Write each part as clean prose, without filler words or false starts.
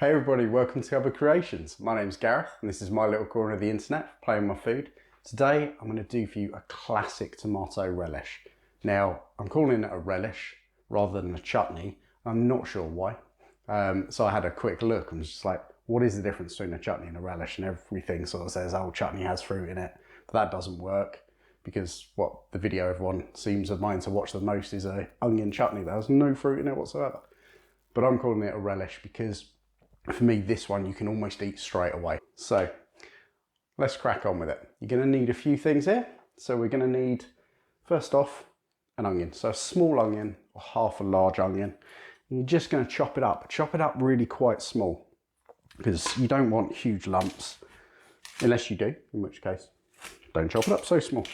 Hey everybody, welcome to Other Creations. My name's Gareth and this is my little corner of the internet, playing my food. Today I'm going to do for you a classic tomato relish. Now I'm calling it a relish rather than a chutney. I'm not sure why. So I had a quick look and was just like, what is the difference between a chutney and a relish? And everything sort of says, oh, chutney has fruit in it. But that doesn't work because what the video everyone seems of mine to watch the most is a onion chutney that has no fruit in it whatsoever. But I'm calling it a relish because for me, this one you can almost eat straight away. So let's crack on with it. You're going to need a few things here. So we're going to need, first off, an onion. So a small onion or half a large onion. And you're just going to chop it up. Chop it up really quite small because you don't want huge lumps, unless you do, in which case don't chop it up so small.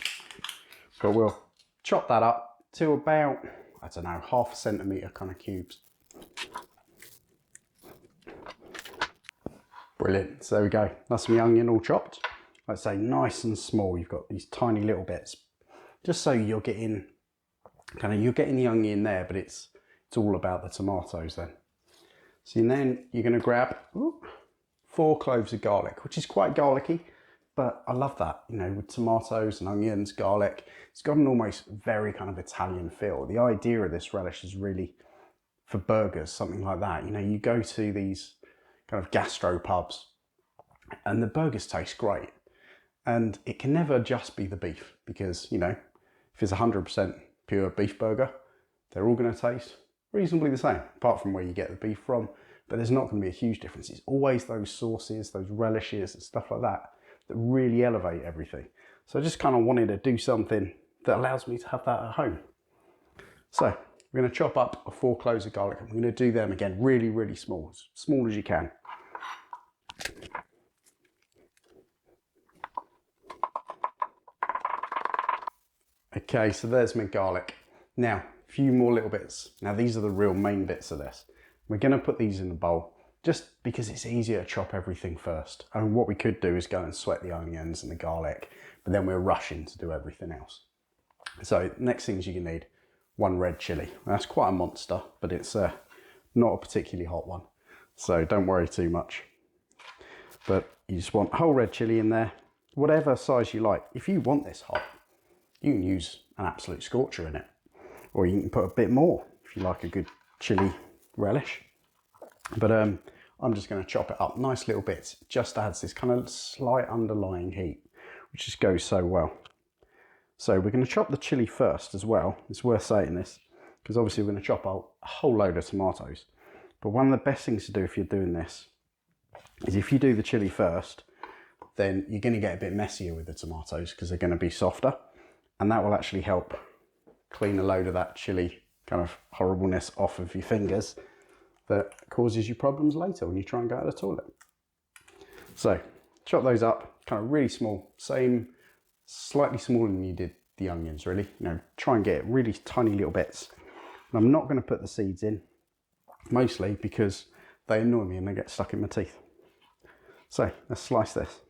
But we'll chop that up to about, I don't know, half a centimetre kind of cubes. Brilliant, so there we go. That's my onion all chopped. I'd say nice and small. You've got these tiny little bits, just so you're getting the onion there, but it's all about the tomatoes then. So then you're going to grab 4 cloves of garlic, which is quite garlicky, but I love that. You know, with tomatoes and onions, garlic, it's got an almost very kind of Italian feel. The idea of this relish is really for burgers, something like that. You know, you go to these kind of gastro pubs and the burgers taste great, and it can never just be the beef because, you know, if it's 100% pure beef burger, they're all going to taste reasonably the same apart from where you get the beef from, but there's not going to be a huge difference. It's always those sauces, those relishes and stuff like that that really elevate everything. So I just kind of wanted to do something that allows me to have that at home. So we're going to chop up 4 cloves of garlic and we're going to do them again really, really small, as small as you can. Okay, so there's my garlic. Now, a few more little bits. Now these are the real main bits of this. We're going to put these in the bowl just because it's easier to chop everything first. And what we could do is go and sweat the onions and the garlic, but then we're rushing to do everything else. So next things you're going to need, 1 red chilli. That's quite a monster, but it's not a particularly hot one, so don't worry too much. But you just want whole red chilli in there, whatever size you like. If you want this hot, you can use an absolute scorcher in it, or you can put a bit more if you like a good chilli relish. But I'm just going to chop it up nice little bits. It just adds this kind of slight underlying heat, which just goes so well. So we're going to chop the chilli first as well. It's worth saying this because obviously we're going to chop out a whole load of tomatoes. But one of the best things to do if you're doing this is if you do the chilli first, then you're going to get a bit messier with the tomatoes because they're going to be softer, and that will actually help clean a load of that chilli kind of horribleness off of your fingers that causes you problems later when you try and go to the toilet. So chop those up kind of really small, slightly smaller than you did the onions really. You know, try and get really tiny little bits. And I'm not going to put the seeds in, mostly because they annoy me and they get stuck in my teeth. So let's slice this.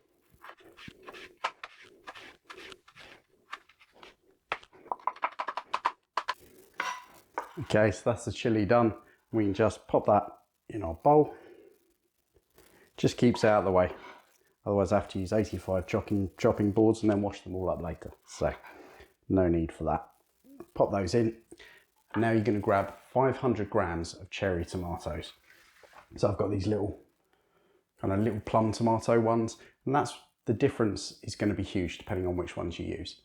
Okay, so that's the chilli done. We can just pop that in our bowl. Just keeps it out of the way. Otherwise I have to use 85 chopping boards and then wash them all up later. So no need for that. Pop those in. Now you're going to grab 500 grams of cherry tomatoes. So I've got these little plum tomato ones, and that's the difference is going to be huge depending on which ones you use.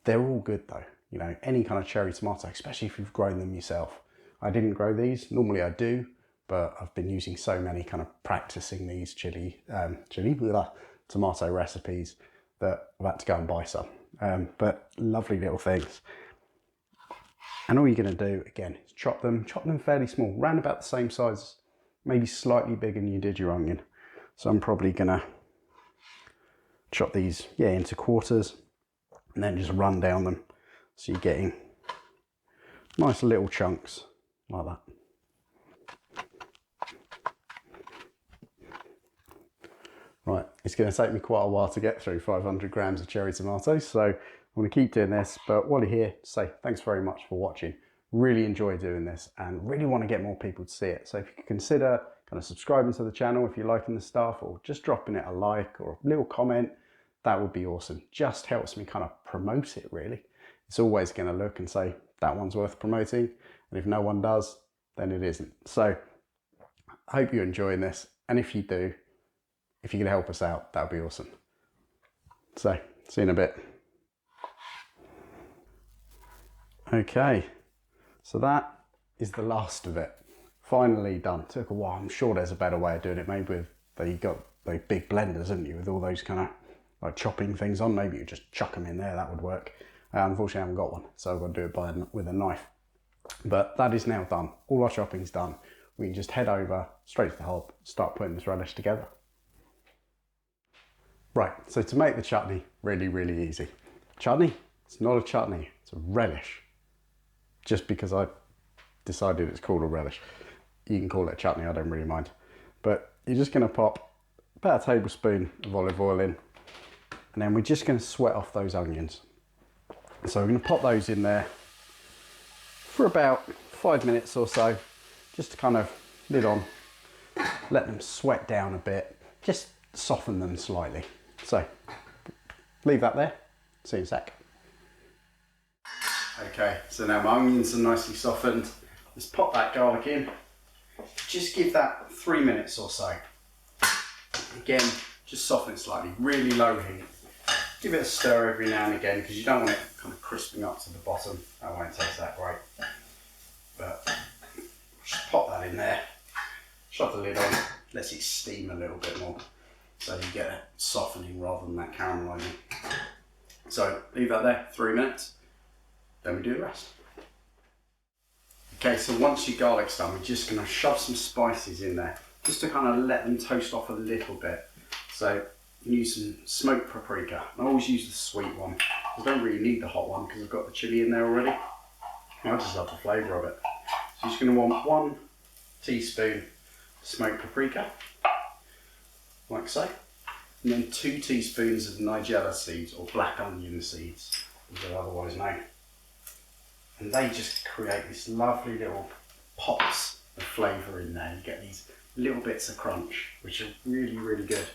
They're all good though. You know, any kind of cherry tomato, especially if you've grown them yourself. I didn't grow these, normally I do, but I've been using so many kind of practicing these tomato recipes that I've had to go and buy some. But lovely little things. And all you're going to do again is chop them fairly small, round about the same size, maybe slightly bigger than you did your onion. So I'm probably going to chop these into quarters and then just run down them. So you're getting nice little chunks like that. Right, it's going to take me quite a while to get through 500 grams of cherry tomatoes, so I'm going to keep doing this, but while you're here, say thanks very much for watching. Really enjoy doing this and really want to get more people to see it. So if you could consider kind of subscribing to the channel if you're liking the stuff, or just dropping it a like or a little comment. That would be awesome. Just helps me kind of promote it, really. It's always going to look and say, that one's worth promoting. And if no one does, then it isn't. So I hope you're enjoying this. And if you do, if you can help us out, that would be awesome. So, see you in a bit. Okay, so that is the last of it. Finally done. Took a while. I'm sure there's a better way of doing it. Maybe with, you got those big blenders, haven't you, with all those kind of like chopping things on. Maybe you just chuck them in there, that would work. Unfortunately I haven't got one, so I've got to do it with a knife. But that is now done. All our chopping's done. We can just head over straight to the hob, start putting this relish together. Right, so to make the chutney, really, really easy. Chutney, it's not a chutney, it's a relish. Just because I decided it's called a relish. You can call it a chutney, I don't really mind. But you're just gonna pop about a tablespoon of olive oil in, and then we're just gonna sweat off those onions. So we're gonna pop those in there for about 5 minutes or so, just to kind of lid on, let them sweat down a bit, just soften them slightly. So leave that there, see you in a sec. Okay, so now my onions are nicely softened. Let's pop that garlic in. Just give that 3 minutes or so. Again, just soften it slightly, really low heat. Give it a stir every now and again because you don't want it kind of crisping up to the bottom. That won't taste that great. But just pop that in there, shut the lid on, let it steam a little bit more so you get a softening rather than that caramelising. So leave that there 3 minutes, then we do the rest. Okay, so once your garlic's done, we're just going to shove some spices in there just to kind of let them toast off a little bit. So you use some smoked paprika. I always use the sweet one. I don't really need the hot one because I've got the chilli in there already. I just love the flavour of it. So you're just going to want 1 teaspoon smoked paprika, like so, and then 2 teaspoons of nigella seeds, or black onion seeds, as they're otherwise known. And they just create this lovely little pops of flavour in there. You get these little bits of crunch, which are really, really good.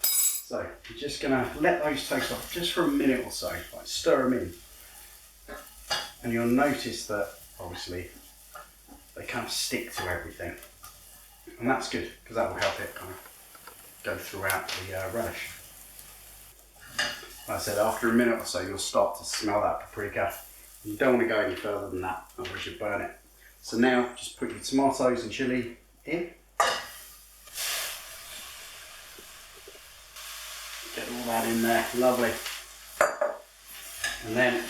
So you're just going to let those toast off just for a minute or so, like stir them in. And you'll notice that, obviously, they kind of stick to everything. And that's good, because that will help it kind of go throughout the relish. Like I said, after a minute or so, you'll start to smell that paprika. You don't want to go any further than that, otherwise you'll burn it. So now, just put your tomatoes and chilli in. Get all that in there, lovely. And then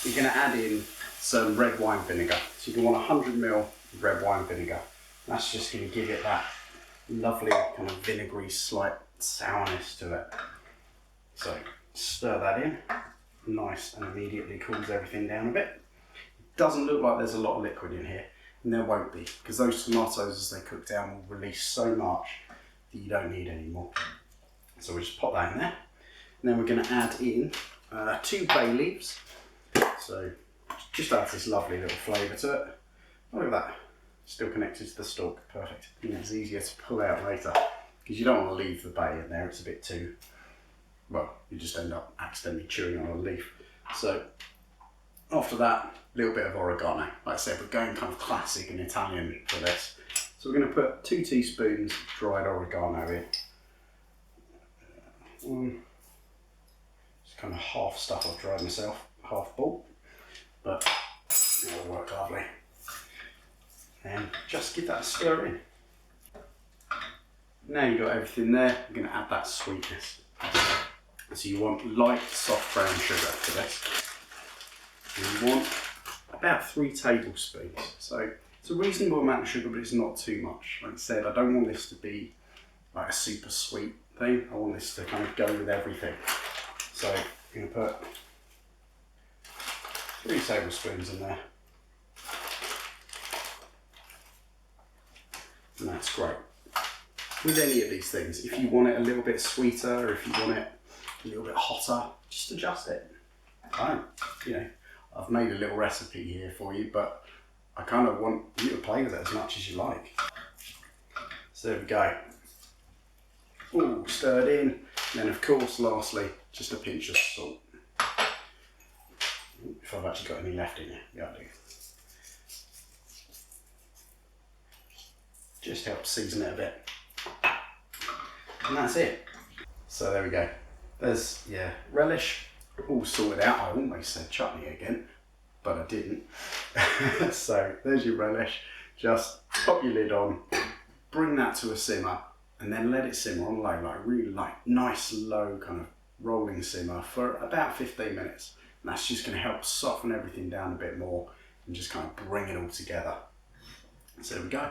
you're going to add in some red wine vinegar. So you can want 100 ml of red wine vinegar. That's just going to give it that lovely kind of vinegary slight sourness to it. So stir that in, nice, and immediately cools everything down a bit. It doesn't look like there's a lot of liquid in here, and there won't be, because those tomatoes as they cook down will release so much that you don't need any more. So we'll just pop that in there, and then we're going to add in 2 bay leaves. So just adds this lovely little flavour to it. Oh, look at that, still connected to the stalk, perfect. And it's easier to pull out later, because you don't want to leave the bay in there, it's a bit too, well, you just end up accidentally chewing on a leaf. So after that, a little bit of oregano. Like I said, we're going kind of classic and Italian for this. So we're going to put 2 teaspoons of dried oregano in. Just kind of half stuff I've dried myself, half bought, but it'll work lovely. And just give that a stir in. Now you've got everything there, you're going to add that sweetness. So you want light, soft brown sugar for this. And you want about 3 tablespoons. So it's a reasonable amount of sugar, but it's not too much. Like I said, I don't want this to be like a super sweet thing. I want this to kind of go with everything. So you're going to put 3 tablespoons in there. And that's great. With any of these things, if you want it a little bit sweeter, or if you want it a little bit hotter, just adjust it. I've made a little recipe here for you, but I kind of want you to play with it as much as you like. So there we go. All stirred in. And then of course, lastly, just a pinch of salt. If I've actually got any left in here, yeah I do. Just helps season it a bit. And that's it. So there we go. There's, yeah, relish all sorted out. I almost said chutney again, but I didn't. So there's your relish. Just pop your lid on, bring that to a simmer, and then let it simmer on low, like really like nice low kind of rolling simmer for about 15 minutes. And that's just going to help soften everything down a bit more and just kind of bring it all together. So there we go.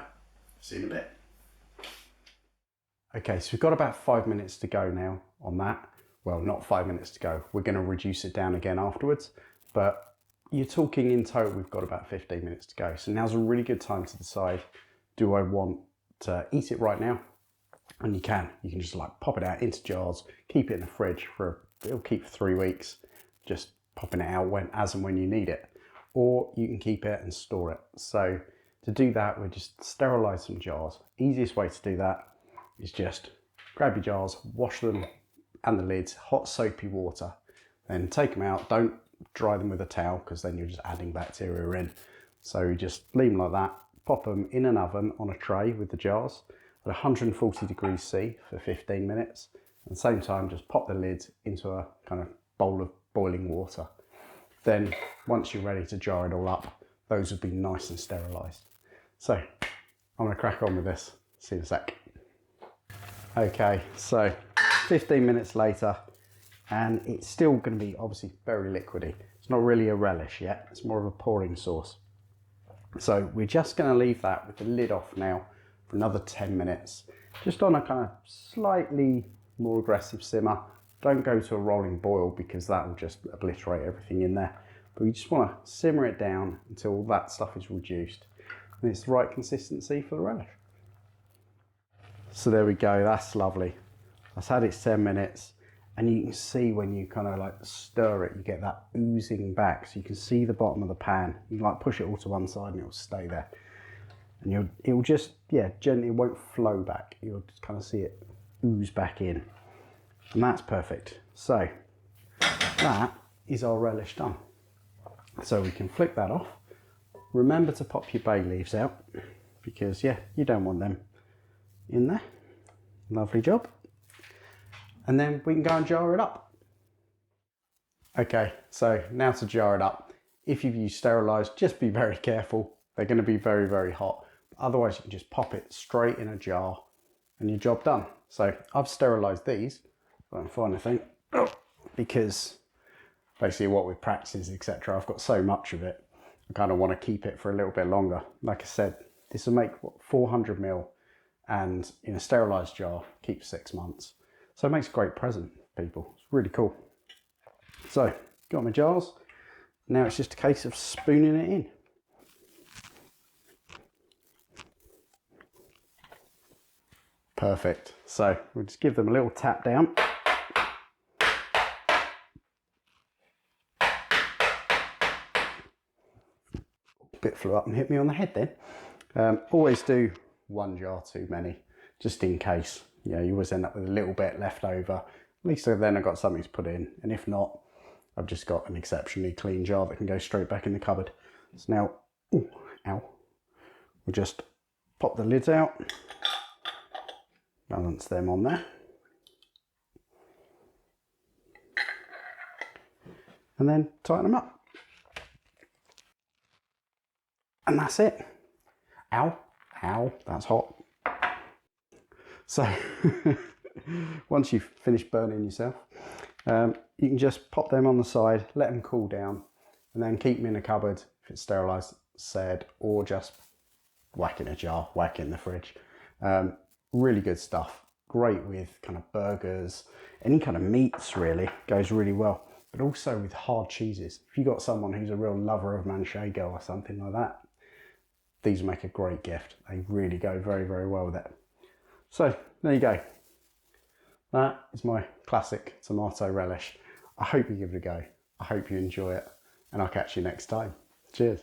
See you in a bit. Okay, so we've got about 5 minutes to go now on that. Well, not 5 minutes to go. We're going to reduce it down again afterwards, but you're talking in total, we've got about 15 minutes to go. So now's a really good time to decide, do I want to eat it right now? And you can just like pop it out into jars, keep it in the fridge it'll keep for 3 weeks, just popping it out as and when you need it. Or you can keep it and store it. So to do that, we just sterilize some jars. Easiest way to do that is just grab your jars, wash them and the lids, hot soapy water, then take them out. Don't dry them with a towel because then you're just adding bacteria in. So you just leave them like that, pop them in an oven on a tray with the jars at 140 degrees C for 15 minutes. At the same time, just pop the lids into a kind of bowl of boiling water. Then once you're ready to jar it all up, those would be nice and sterilised. So I'm gonna crack on with this. See you in a sec. Okay, so 15 minutes later, and it's still going to be obviously very liquidy. It's not really a relish yet, it's more of a pouring sauce. So we're just going to leave that with the lid off now for another 10 minutes, just on a kind of slightly more aggressive simmer. Don't go to a rolling boil because that will just obliterate everything in there. But we just want to simmer it down until all that stuff is reduced and it's the right consistency for the relish. So there we go, that's lovely. That's had its 10 minutes, and you can see when you kind of like stir it, you get that oozing back. So you can see the bottom of the pan. You can like push it all to one side and it'll stay there. And it'll just, yeah, gently, it won't flow back. You'll just kind of see it ooze back in. And that's perfect. So that is our relish done. So we can flick that off. Remember to pop your bay leaves out because, yeah, you don't want them in there. Lovely job. And then we can go and jar it up. Okay, so now to jar it up. If you've used sterilised, just be very careful. They're going to be very, very hot. Otherwise, you can just pop it straight in a jar and your job done. So I've sterilised these. I don't find anything because basically what with practices, etc., I've got so much of it. I kind of want to keep it for a little bit longer. Like I said, this will make 400 ml. And in a sterilised jar, keeps 6 months. So it makes a great present, people. It's really cool. So, got my jars. Now it's just a case of spooning it in. Perfect. So, we'll just give them a little tap down. Bit flew up and hit me on the head then. Always do 1 jar too many, just in case. You know, you always end up with a little bit left over. At least then I've got something to put in, and if not, I've just got an exceptionally clean jar that can go straight back in the cupboard. So now, we'll just pop the lids out, balance them on there, and then tighten them up. And that's it. Ow. Ow, that's hot. So once you've finished burning yourself, you can just pop them on the side, let them cool down, and then keep them in a cupboard if it's sterilised, said, or just whack in a jar, whack in the fridge. Really good stuff. Great with kind of burgers, any kind of meats really, goes really well. But also with hard cheeses. If you've got someone who's a real lover of manchego or something like that, these make a great gift. They really go very, very well with it. So there you go. That is my classic tomato relish. I hope you give it a go. I hope you enjoy it, and I'll catch you next time. Cheers.